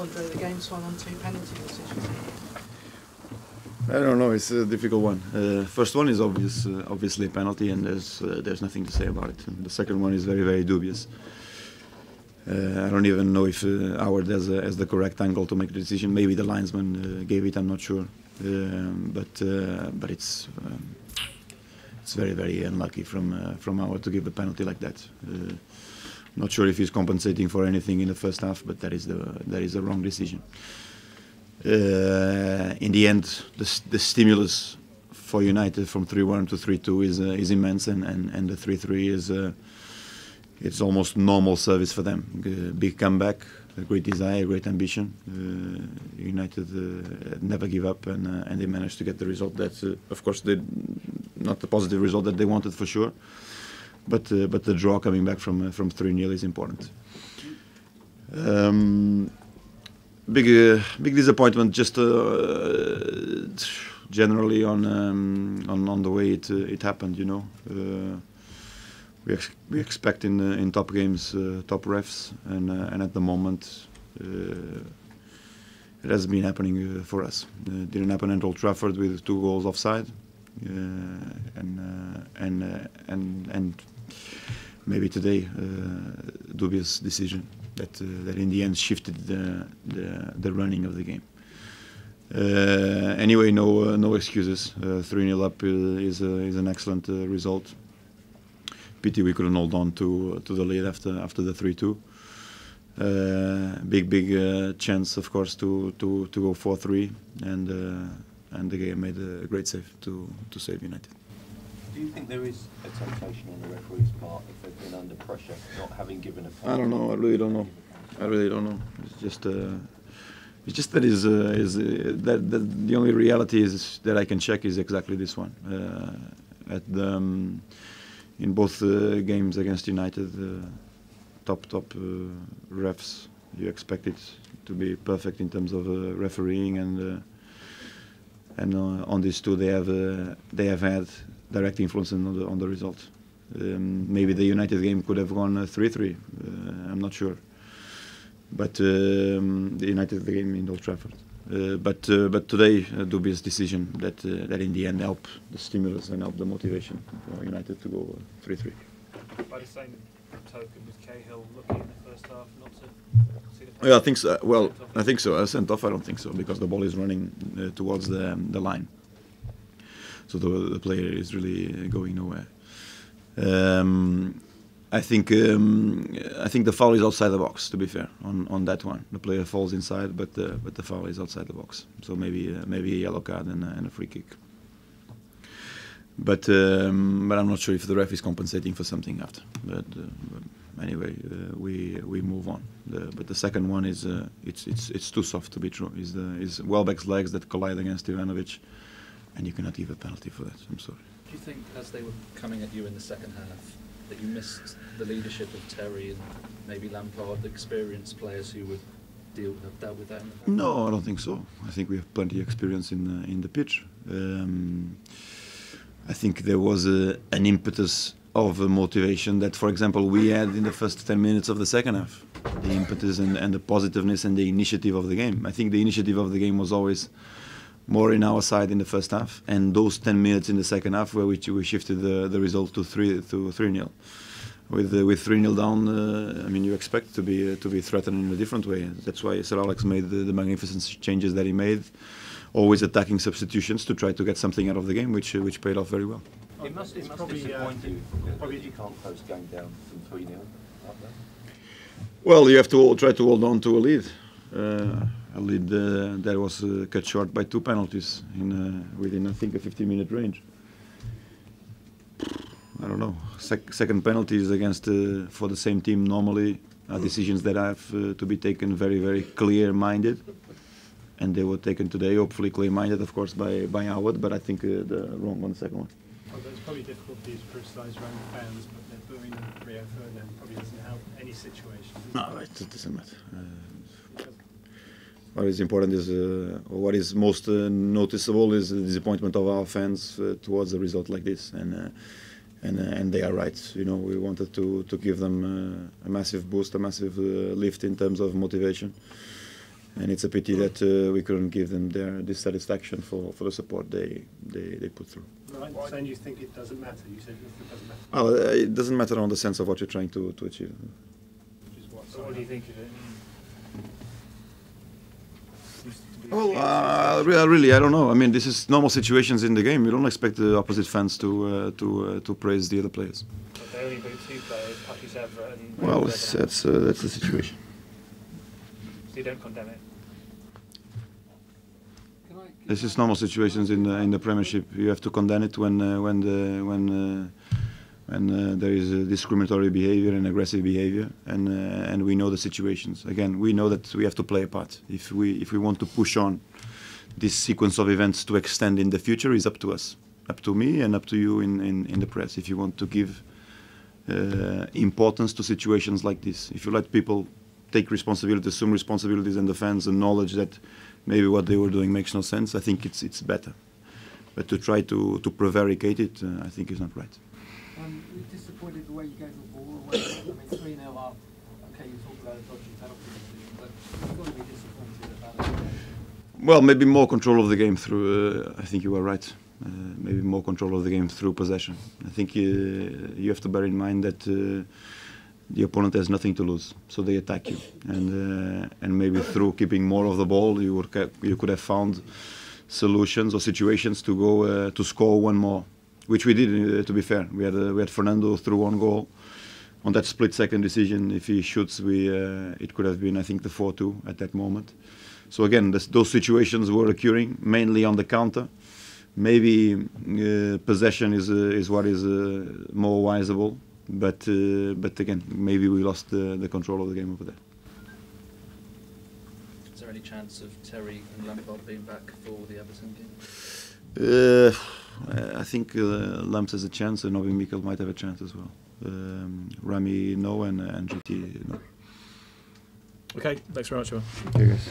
Andre, the game time on 2 penalty decisions? I don't know. It's a difficult one. First one is obviously a penalty, and there's nothing to say about it. And the second one is very, very dubious. I don't even know if Howard has the correct angle to make the decision. Maybe the linesman gave it. I'm not sure. But it's very, very unlucky from Howard to give a penalty like that. Not sure if he's compensating for anything in the first half, but that is the wrong decision. In the end, the stimulus for United from 3-1 to 3-2 is immense, and the 3-3 is it's almost normal service for them. Big comeback, a great desire, a great ambition. United never give up, and they managed to get the result that, of course, not the positive result that they wanted for sure, but the draw coming back from 3-0 is important. Big disappointment, just generally on the way it happened. You know, we expect in top games top refs, and at the moment it has been happening for us. It didn't happen at Old Trafford with 2 goals offside, and maybe today dubious decision that in the end shifted the running of the game. Anyway, no excuses. 3-0 up is an excellent result. Pity we couldn't hold on to the lead after the 3-2. Big chance, of course, to go 4-3, and the game made a great save to save United. Do you think there is a temptation on the referee's part if they've been under pressure, not having given a penalty? I don't know. I really don't know. It's just that the only reality is that I can check is exactly this one. In both games against United, top refs, you expect it to be perfect in terms of refereeing, and on these 2 they have had direct influence on the result. Maybe the United game could have gone 3-3. I'm not sure. But the United game in Old Trafford. But today, a dubious decision that in the end helped the stimulus and helped the motivation for United to go 3-3. By the same token, was Cahill looking in the first half not to see the? Yeah, I think so. Well, I think so. Sent off, I don't think so, because the ball is running towards the line. So the player is really going nowhere. I think the foul is outside the box. To be fair, on that one, the player falls inside, but the foul is outside the box. So maybe a yellow card and a free kick. But I'm not sure if the ref is compensating for something after. But anyway, we move on. But the second one is it's too soft to be true. Is Welbeck's legs that collide against Ivanovic, and you cannot give a penalty for that. I'm sorry. Do you think, as they were coming at you in the second half, that you missed the leadership of Terry and maybe Lampard, the experienced players who would have dealt with that in the past? No, I don't think so. I think we have plenty of experience in the pitch. I think there was an impetus of motivation that, for example, we had in the first 10 minutes of the second half. The impetus and the positiveness and the initiative of the game. I think the initiative of the game was always more in our side in the first half, and those 10 minutes in the second half where we shifted the result to 3-0. With 3-0 down, I mean, you expect to be threatened in a different way. That's why Sir Alex made the magnificent changes that he made, always attacking substitutions to try to get something out of the game, which paid off very well. It must disappoint you. Probably you can't close the game down from 3-0 up there. Well, you have to try to hold on to a lead. A lead that was cut short by 2 penalties within, I think, a 15-minute range. I don't know. Second penalties against for the same team normally are decisions that have to be taken very, very clear-minded, and they were taken today. Hopefully, clear-minded, of course, by Howard. But I think the wrong one, the second one. Well, it's probably difficult for you to criticise your own fans, but they're booing Rio Ferdinand probably doesn't help any situation. No, it doesn't matter. What is important is, or what is most noticeable is the disappointment of our fans towards a result like this, and they are right. You know, we wanted to give them a massive boost, a massive lift in terms of motivation, And it's a pity that we couldn't give them their dissatisfaction for the support they put through. Right, saying you think it doesn't matter. You said it doesn't matter. Well, it doesn't matter on the sense of what you're trying to achieve. Which is what, So what do you think of it? Seems to be Well, really, I don't know. I mean, this is normal situations in the game. You don't expect the opposite fans to praise the other players. But they only booed 2 players, Pakis Evra and... Well, Wayne that's Rooney. the situation. So you don't condemn it? This is normal situations in the Premiership. You have to condemn it when there is discriminatory behaviour and aggressive behaviour, and we know the situations. Again, we know that we have to play a part. If we want to push on this sequence of events to extend in the future, is up to us, up to me, and up to you in the press. If you want to give importance to situations like this, if you let people take responsibility, assume responsibilities, and the fans acknowledge that maybe what they were doing makes no sense, I think it's better. But to try to prevaricate it, I think is not right. We're disappointed the way you gave the ball away. I mean, 3-0 up. Okay, you talk about a dodgy penalty decision, but you've got to be disappointed about it. Well, maybe more control of the game through. I think you are right. Maybe more control of the game through possession. I think you have to bear in mind that the opponent has nothing to lose, so they attack you, and maybe through keeping more of the ball, you could have found solutions or situations to go to score one more, which we did. To be fair, we had Fernando through one goal on that split-second decision. If he shoots, it could have been, I think, the 4-2 at that moment. So again, those situations were occurring mainly on the counter. Maybe possession is what is more wiseable. But again, maybe we lost the control of the game over there. Is there any chance of Terry and Lampard being back for the Everton game? I think Lamps has a chance, and Obi Mikel might have a chance as well. Rami no, and GT no. Okay, thanks very much, Johan. Okay, guys.